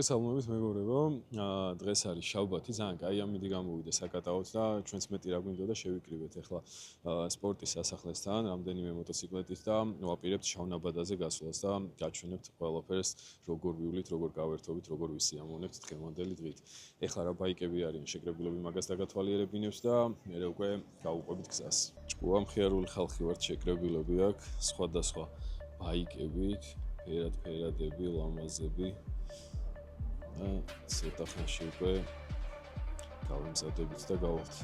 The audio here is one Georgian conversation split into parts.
მოგესალმებით მეგობრებო. დღეს არის შაბათი, ძალიან კაი ამინდი გამოვიდა საკატაოდ და ჩვენც მეტი რა გვინდოდა შევიკრიბეთ ახლა სპორტის სასახლესთან, რამდენიმე მოტოციკლეტით და ვაპირებთ შავნაბადაზე გასვლას და გაჩვენებთ ყველაფერს, როგორ ვივლით, როგორ გავერთობით, როგორ ვისიამოვნებთ დღევანდელი დღით. ახლა რა ბაიკები არიან შეკრებილები მაგას დაგათვალიერებინებს და მე უკვე გავუყვებით გზას. ჭკუა მხიარული ხალხი ვართ, შეკრებილები აქვს, სხვადასხვა ბაიკებით, ფერადები, ლამაზები. ცოტა ხანში უკვე გავიმზადებით და გავალთ.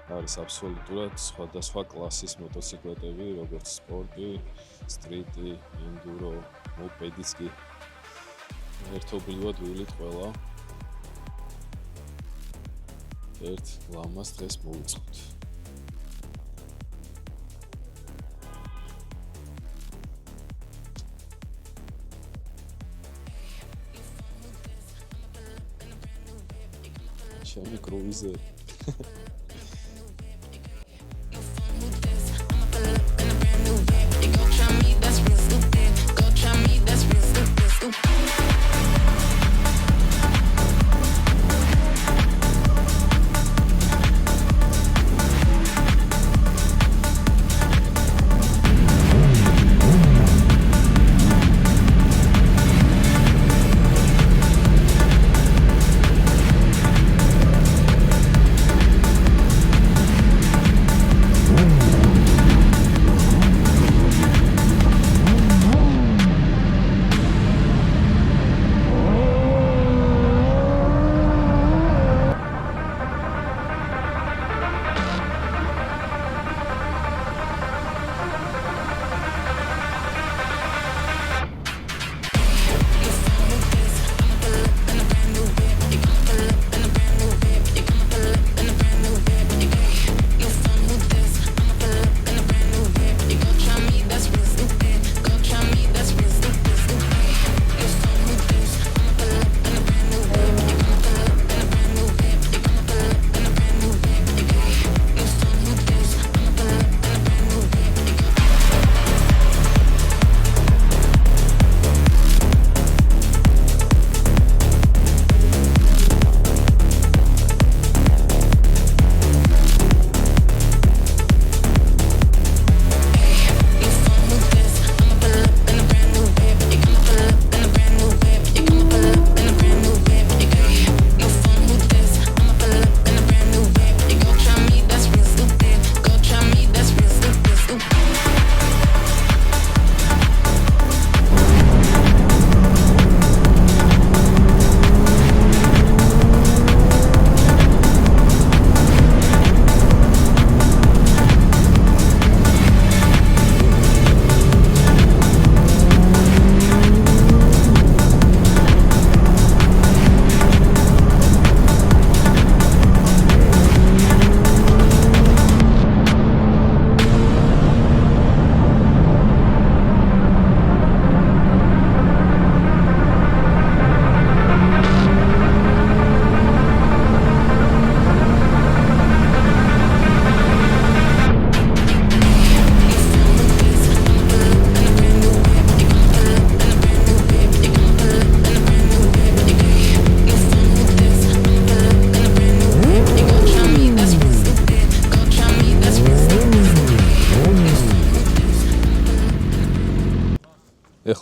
არის აბსოლუტურად სხვადასხვა კლასის მოტოციკლეტები, როგორც სპორტი, სტრიტი, ენდურო, მოპედიც კი. ერთობლივად ვივლით ყველა. ერთ ლამას დღეს მოვიწყოთ. Shiny cruiser.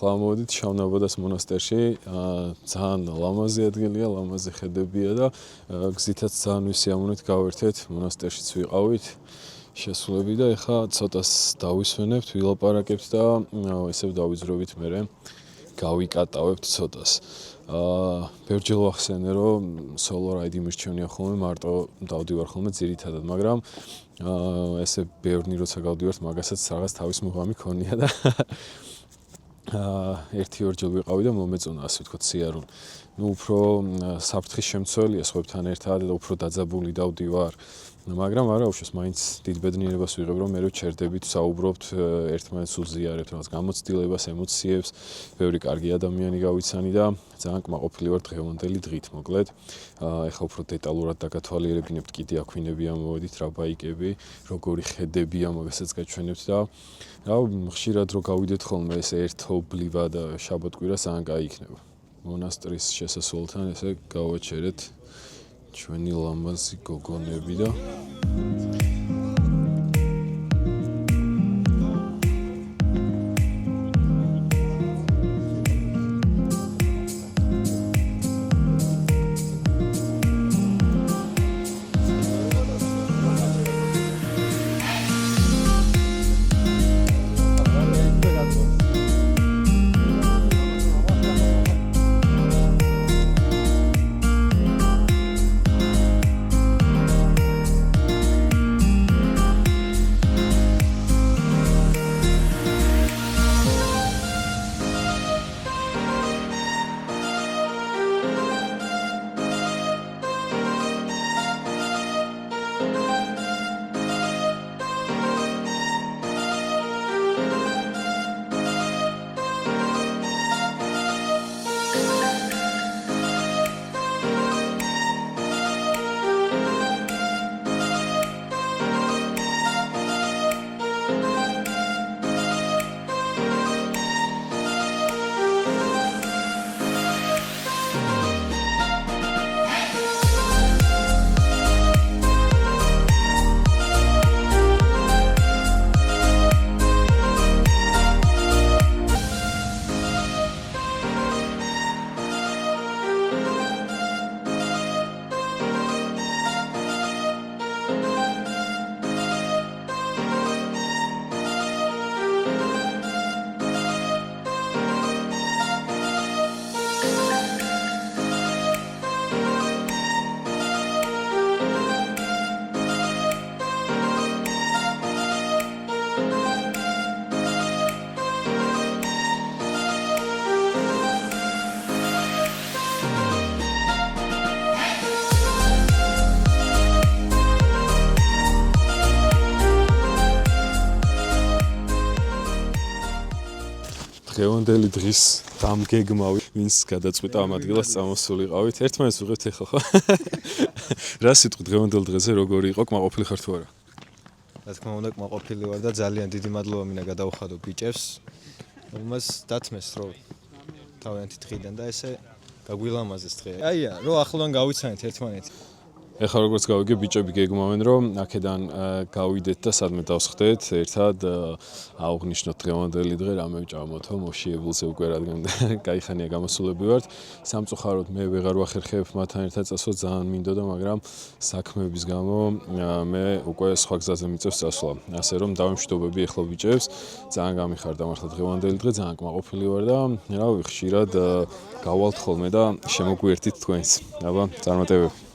ახლა მოვედით შავნაბადას მონასტერში. ძალიან ლამაზი ადგილია, ლამაზი ხედებია და გზითაც ძალიან ვისიამოვნეთ გავერთეთ, მონასტერშიც ვიყავით. შესულები და ახლა ცოტას დავისვენებთ, ვილაპარაკებთ და ესე დავიძროვით მერე გავიკატავებთ ცოტას. ბევრჯერ ვახსენე, რომ სოლო რაიდი მირჩენია ხოლმე, მარტო დავდივარ ხოლმე ძირითადად, მაგრამ ესე ბევრნი როცა გავდივართ, მაგასაც რაღაც თავის მუღამი ქონია და ერთი-ორჯერ ვიყავი და მომეწონა, ასე ვთქვათ, სიარული. უფრო საფრთხის შემცველია სხვებთან ერთად და უფრო დაძაბული დავდივარ. მაგრამ არა, უშავს მაინც დიდ ბედნიერებას ვიღებ, რომ მე ჩერდებით საუბრობთ, ერთმანეთს უზიარებთ რაღაც გამოცდილებას, ემოციებს, ბევრი კარგი ადამიანი გავიცანი და ძალიან კმაყოფილი ვარ დღევანდელი დღით, მოკლედ. ეხლა უფრო დეტალურად დაგათვალიერებინებთ, კიდე აქვინები ამოვედით, რა ბაიკები, როგორი ხედებია, მაგასაც გაჩვენებთ და ხშირად რო გავიდეთ ხოლმე ეს ერთობლივად შაბათ-კვირას ძალიან კაი იქნება. მონასტრის შესასვლელთან ესე გავაჩერეთ ჩვენი ლამაზი გოგონები და დღევანდელი დღის დამგეგმავი, ვინც გადაწყვიტა ამ ადგილას წამოსულიყავით. ერთმანეთს ვიღებთ ეხლა ხო? რა სიტყვით დღევანდელ დღეზე როგორი იყო, კმაყოფილი ხარ თუ არა? რა თქმა უნდა, კმაყოფილი ვარ და ძალიან დიდი მადლობა მინდა გადაუხადო ბიჭებს, რომელმაც დათმეს რო თავიანთი დღიდან და ესე გაგვილამაზეს დღე. აია, რო ახლოვან გავიცანეთ ერთმანეთი. ეხლა როგორც გავიგე, ბიჭები გეგმავენ, რომ აქედან გავიდეთ და სადმე დავსხდეთ, ერთად აუღნიშნოთ დღევანდელი დღე, რამე ვჭამოთო, მოშიებულზე უკვე რადგან კაი ხანია გამოსულები ვართ. სამწუხაროდ მე ვეღარ ვახერხებ მათთან ერთად წასვლა, ძალიან მინდოდა, მაგრამ საქმეების გამო მე უკვე სხვა გზაზე მიწევს წასვლა. ასე რომ დავემშვიდობები ეხლა ბიჭებს, ძალიან გამიხარდა მართლა დღევანდელი დღე, ძალიან კმაყოფილი ვარ და რა ვიცი, ხშირად გავალთ ხოლმე და შემოგვიერთით თქვენს. აბა, წარმატებები.